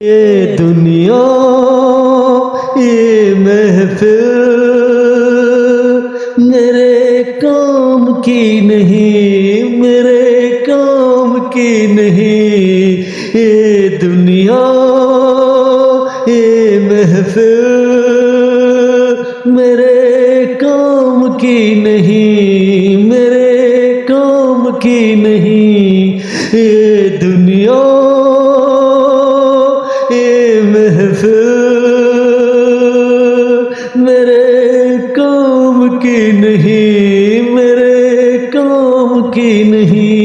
یہ دنیا یہ محفل میرے کام کی نہیں، میرے کام کی نہیں، یہ دنیا یہ محفل میرے کام کی نہیں، میرے کام کی نہیں، یہ دنیا یہ محفل میرے کام کی نہیں، میرے کام کی نہیں۔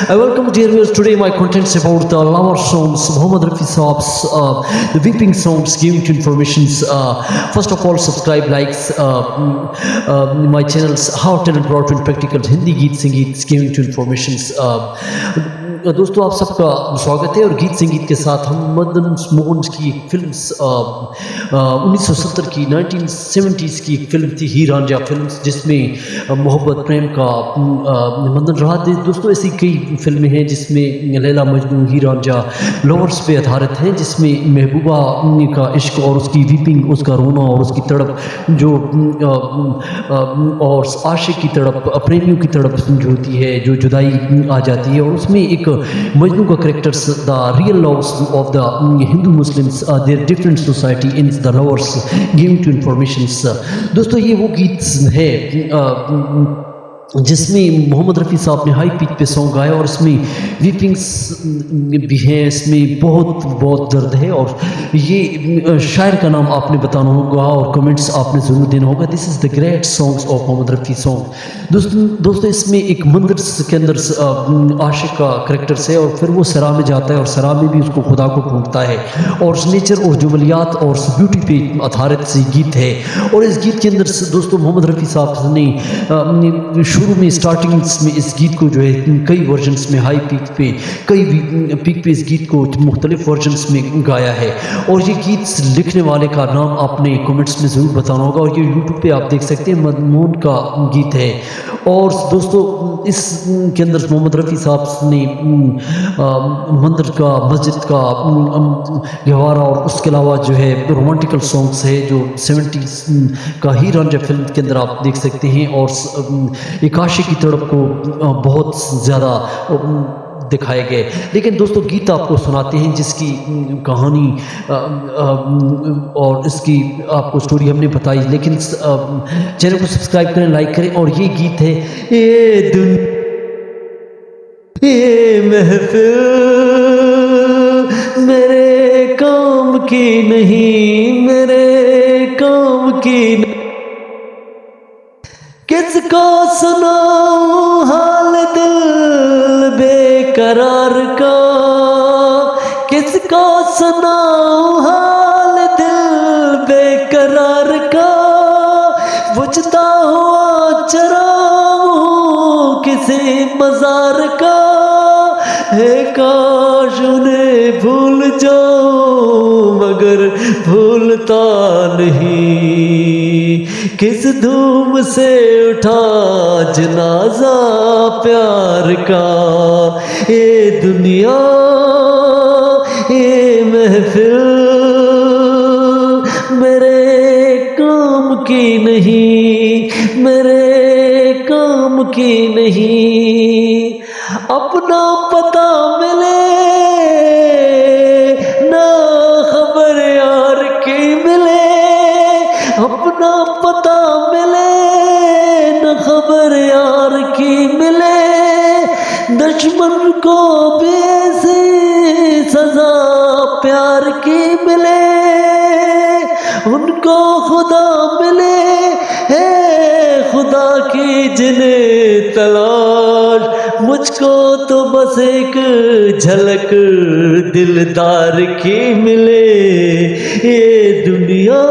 I welcome dear viewers. Today my contents about the lover songs, Muhammad Rafi Saab's the weeping songs, giving to informations. First of all, subscribe, likes my channels How Talent Brought to Practical Hindi Geet Sangeet, giving to informations. دوستو آپ سب کا سواگت ہے، اور گیت سنگیت کے ساتھ ہم مدن موہن کی ایک فلم 1970 کی 1970s کی ایک فلم تھی ہیر رانجھا فلم، جس میں محبت پریم کا مندن رہا تھا۔ دوستو ایسی کئی فلمیں ہیں جس میں لیلا مجنوں، ہیر رانجھا لورز پہ آدھارت ہیں، جس میں محبوبہ کا عشق اور اس کی ویپنگ، اس کا رونا اور اس کی تڑپ جو اور عاشق کی تڑپ، پریمیوں کی تڑپ جو ہوتی ہے، جو جدائی آ جاتی ہے، اور اس میں ایک مجنوں کا characters the real loves of the Hindu Muslims there different society in the lovers giving to informations. دوستو یہ وہ گیت ہے جس میں محمد رفیع صاحب نے ہائی پچ پہ سانگ گایا، اور اس میں ویپنگس بھی ہیں، اس میں بہت بہت درد ہے، اور یہ شاعر کا نام آپ نے بتانا ہوگا اور کمنٹس آپ نے ضرور دینا ہوگا۔ This is the great songs of Muhammad Rafi song. دوستو اس میں ایک مندر کے اندر عاشق کا کریکٹرس ہے، اور پھر وہ سرا میں جاتا ہے، اور سرا میں بھی اس کو خدا کو ڈھونڈتا ہے، اور اس نیچر اور جملیات اور بیوٹی پہ آدھارت سے گیت ہے۔ اور اس گیت کے اندر دوستو محمد رفیع صاحب نے شروع میں اسٹارٹنگس میں اس گیت کو جو ہے کئی ورژنس میں ہائی پیک پہ، کئی پیک پہ اس گیت کو مختلف ورژنس میں گایا ہے، اور یہ گیت لکھنے والے کا نام آپ نے کمنٹس میں ضرور بتانا ہوگا، اور یہ یوٹیوب پہ آپ دیکھ سکتے ہیں، مدمون کا گیت ہے۔ اور دوستو اس کے اندر محمد رفیع صاحب نے مندر کا، مسجد کا گہوارہ، اور اس کے علاوہ جو ہے رومانٹیکل سانگس ہے جو 70s کا ہیر رانجھا فلم کے اندر آپ دیکھ سکتے ہیں، اور ایک عاشق کی تڑپ کو بہت زیادہ دکھائے گئے۔ لیکن دوستو گیت آپ کو سناتے ہیں جس کی کہانی اور اس کی آپ کو سٹوری ہم نے بتائی، لیکن چینل کو سبسکرائب کریں، لائک کریں، اور یہ گیت ہے یہ دنیا یہ محفل میرے کام کی نہیں، میرے کام کی نہیں، کس کو سناؤں حال دل بے قرار کا، کس کو سناؤں حال دل بے قرار کا، بجھتا ہوا چراغ کسی مزار کا، ہے کاش انہیں بھول جاؤں مگر بھولتا نہیں، کس دھوم سے اٹھا جنازہ پیار کا، یہ دنیا یہ محفل میرے کام کی نہیں، میرے کام کی نہیں، اپنا پتہ ملے نہ خبر یار کی ملے، اپنا پتہ ملے نہ خبر یار کی ملے، دشمن کو بھی ایسی سزا پیار کی ملے، ان کو خدا ملے ہے خدا کی جنہیں تلاش، مجھ کو تو بس ایک جھلک دلدار کی ملے، یہ دنیا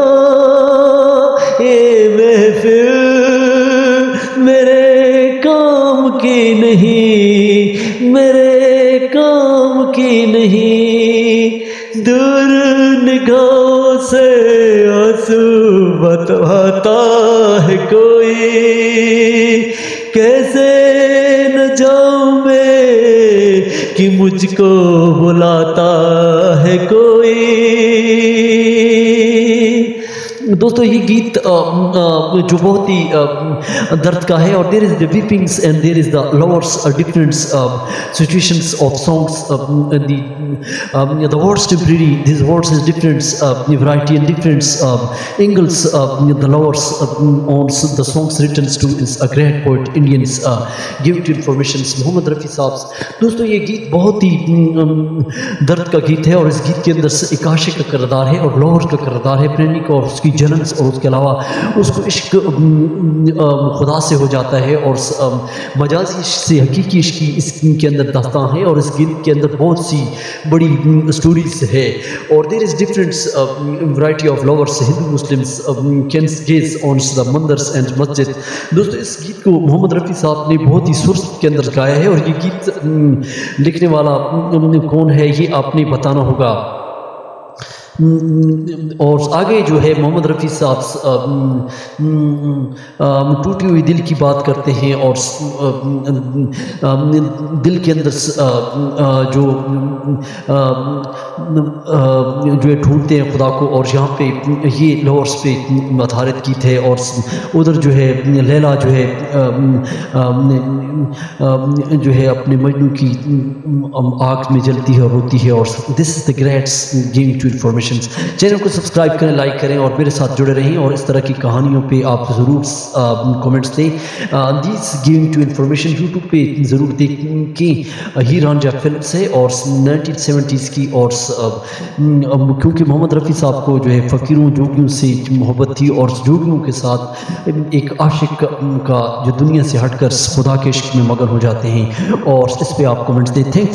یہ محفل میرے کام کی نہیں، میرے کام کی نہیں، دور نگاہوں سے آنسو بتاتا ہے کوئی، کیسے نہ جاؤں میں کہ مجھ کو بلاتا ہے کوئی. دوستو یہ گیت جو بہت ہی درد کا ہے, اور there is the weepings and there is the lovers, different situations of songs, the words temporary, these words is different variety and different angles, the lovers on the songs written to is a great poet Indians give to informations محمد رفیع صاحب. دوستو یہ گیت بہت ہی درد کا گیت ہے, اور اس گیت کے اندر سے ایک عاشق کا کردار ہے اور لور کا کردار ہے, پریمی کا, اور اس کی جنن, اور اس کے علاوہ اس کو عشق خدا سے ہو جاتا ہے, اور مجازی عشق سے حقیقی عشق کی اس کے اندر داستان ہے, اور اس گیت کے اندر بہت سی بڑی سٹوریز ہے, اور there is different variety of lovers, Hindu Muslims cans gaze on the mandirs and masjid. دوستو اس گیت کو محمد رفیع صاحب نے بہت ہی سرست کے اندر گایا ہے, اور یہ گیت لکھنے والا کون ہے یہ آپ نے بتانا ہوگا. اور آگے جو ہے محمد رفیع صاحب ٹوٹی ہوئی دل کی بات کرتے ہیں, اور دل کے اندر جو ہے ڈھونڈتے ہیں خدا کو, اور یہاں پہ یہ لورس پہ آدھارت گیت ہے, اور ادھر جو ہے لیلا جو ہے اپنے مجنو کی آنکھ میں جلتی ہے اور روتی ہے, اور this is the greats giving to information. Channel کو سبسکرائب کریں, لائک کریں, اور میرے ساتھ جڑے رہیں, اور اس طرح کی کہانیوں پہ آپ ضرور کومنٹس دیں. These giving to information YouTube پہ ضرور دیکھیں. ہیر رانجھا فلم سے اور 1970s کی, اور کیونکہ محمد رفیع صاحب کو جو ہے فقیروں جوگیوں سے محبت تھی, اور جوگیوں کے ساتھ ایک عاشق کا جو دنیا سے ہٹ کر خدا کے عشق میں مگن ہو جاتے ہیں, اور اس پہ آپ کومنٹس دیں. تھینک